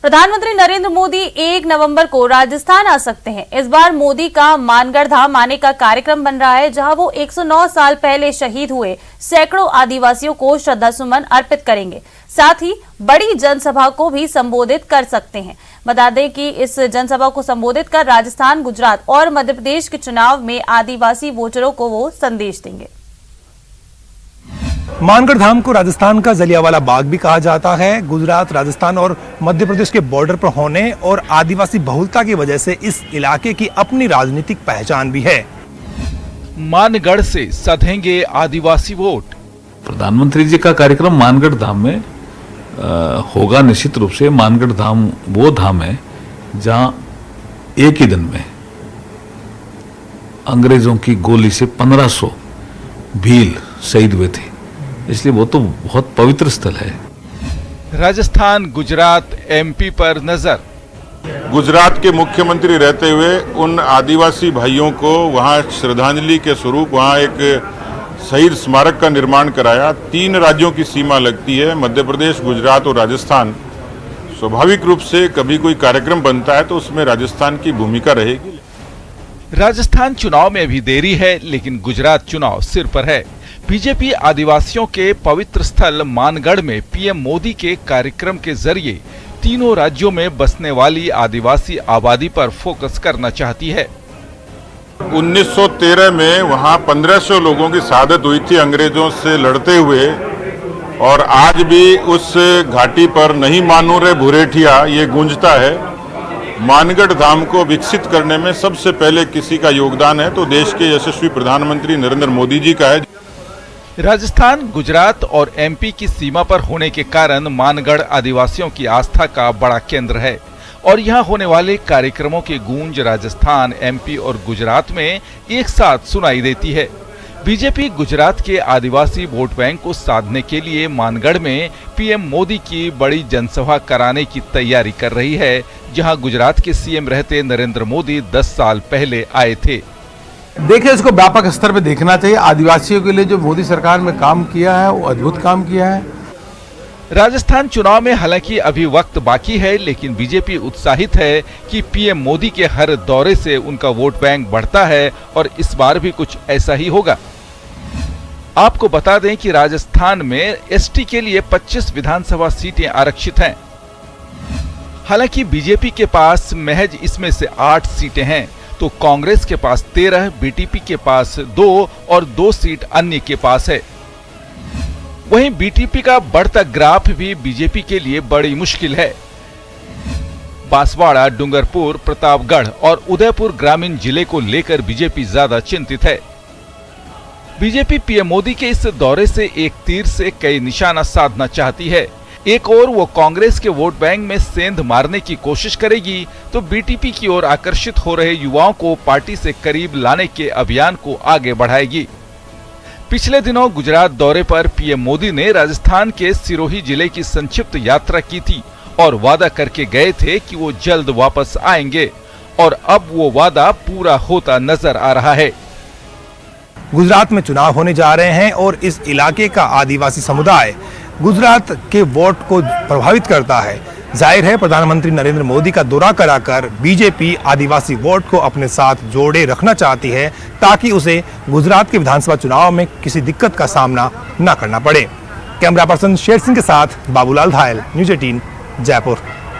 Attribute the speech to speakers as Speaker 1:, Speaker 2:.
Speaker 1: प्रधानमंत्री नरेंद्र मोदी 1 नवंबर को राजस्थान आ सकते हैं। इस बार मोदी का मानगढ़ धाम आने का कार्यक्रम बन रहा है, जहां वो 109 साल पहले शहीद हुए सैकड़ों आदिवासियों को श्रद्धासुमन अर्पित करेंगे। साथ ही बड़ी जनसभा को भी संबोधित कर सकते हैं। बता दें कि इस जनसभा को संबोधित कर राजस्थान, गुजरात और मध्य प्रदेश के चुनाव में आदिवासी वोटरों को वो संदेश देंगे।
Speaker 2: मानगढ़ धाम को राजस्थान का जलियांवाला बाग भी कहा जाता है। गुजरात, राजस्थान और मध्य प्रदेश के बॉर्डर पर होने और आदिवासी बहुलता की वजह से इस इलाके की अपनी राजनीतिक पहचान भी है।
Speaker 3: मानगढ़ से सधेंगे आदिवासी वोट।
Speaker 4: प्रधानमंत्री जी का कार्यक्रम मानगढ़ धाम में होगा निश्चित रूप से। मानगढ़ धाम वो धाम है जहां एक ही दिन में अंग्रेजों की गोली से 1500 भील शहीद हुए थे, इसलिए वो तो बहुत पवित्र स्थल है।
Speaker 3: राजस्थान, गुजरात, एमपी पर नजर।
Speaker 5: गुजरात के मुख्यमंत्री रहते हुए उन आदिवासी भाइयों को वहां श्रद्धांजलि के स्वरूप वहां एक शहीद स्मारक का निर्माण कराया। 3 राज्यों की सीमा लगती है, मध्य प्रदेश, गुजरात और राजस्थान। स्वाभाविक रूप से कभी कोई कार्यक्रम बनता है तो उसमें राजस्थान की भूमिका रहेगी।
Speaker 3: राजस्थान चुनाव में अभी देरी है, लेकिन गुजरात चुनाव सिर पर है। बीजेपी आदिवासियों के पवित्र स्थल मानगढ़ में पीएम मोदी के कार्यक्रम के जरिए तीनों राज्यों में बसने वाली आदिवासी आबादी पर फोकस करना चाहती है।
Speaker 5: 1913 में वहां 1500 लोगों की शहादत हुई थी अंग्रेजों से लड़ते हुए, और आज भी उस घाटी पर नहीं मानू रे भुरेठिया ये गूंजता है। मानगढ़ धाम को विकसित करने में सबसे पहले किसी का योगदान है तो देश के यशस्वी प्रधानमंत्री नरेंद्र मोदी जी का है।
Speaker 3: राजस्थान, गुजरात और एमपी की सीमा पर होने के कारण मानगढ़ आदिवासियों की आस्था का बड़ा केंद्र है और यहाँ होने वाले कार्यक्रमों की गूंज राजस्थान, एमपी और गुजरात में एक साथ सुनाई देती है। बीजेपी गुजरात के आदिवासी वोट बैंक को साधने के लिए मानगढ़ में पीएम मोदी की बड़ी जनसभा कराने की तैयारी कर रही है, जहां गुजरात के सीएम रहते नरेंद्र मोदी 10 साल पहले आए थे।
Speaker 6: देखिए, इसको व्यापक स्तर पर देखना चाहिए। आदिवासियों के लिए जो मोदी सरकार में काम किया है वो अद्भुत काम किया है।
Speaker 3: राजस्थान चुनाव में हालांकि अभी वक्त बाकी है, लेकिन बीजेपी उत्साहित है कि पीएम मोदी के हर दौरे से उनका वोट बैंक बढ़ता है और इस बार भी कुछ ऐसा ही होगा। आपको बता दें कि राजस्थान में एसटी के लिए 25 विधानसभा सीटें आरक्षित हैं। हालांकि बीजेपी के पास महज इसमें से 8 सीटें हैं, तो कांग्रेस के पास 13, बीटीपी के पास 2 और 2 सीट अन्य के पास है। वहीं बीटीपी का बढ़ता ग्राफ भी बीजेपी के लिए बड़ी मुश्किल है। बांसवाड़ा, डूंगरपुर, प्रतापगढ़ और उदयपुर ग्रामीण जिले को लेकर बीजेपी ज्यादा चिंतित है। बीजेपी पीएम मोदी के इस दौरे से एक तीर से कई निशाना साधना चाहती है। एक और वो कांग्रेस के वोट बैंक में सेंध मारने की कोशिश करेगी, तो बीटीपी की ओर आकर्षित हो रहे युवाओं को पार्टी से करीब लाने के अभियान को आगे बढ़ाएगी। पिछले दिनों गुजरात दौरे पर पीएम मोदी ने राजस्थान के सिरोही जिले की संक्षिप्त यात्रा की थी और वादा करके गए थे कि वो जल्द वापस आएंगे, और अब वो वादा पूरा होता नजर आ रहा है।
Speaker 2: गुजरात में चुनाव होने जा रहे हैं और इस इलाके का आदिवासी समुदाय गुजरात के वोट को प्रभावित करता है। जाहिर है, प्रधानमंत्री नरेंद्र मोदी का दौरा कराकर बीजेपी आदिवासी वोट को अपने साथ जोड़े रखना चाहती है, ताकि उसे गुजरात के विधानसभा चुनाव में किसी दिक्कत का सामना न करना पड़े। कैमरा पर्सन शेर सिंह के साथ बाबूलाल धायल, न्यूज़ 18, जयपुर।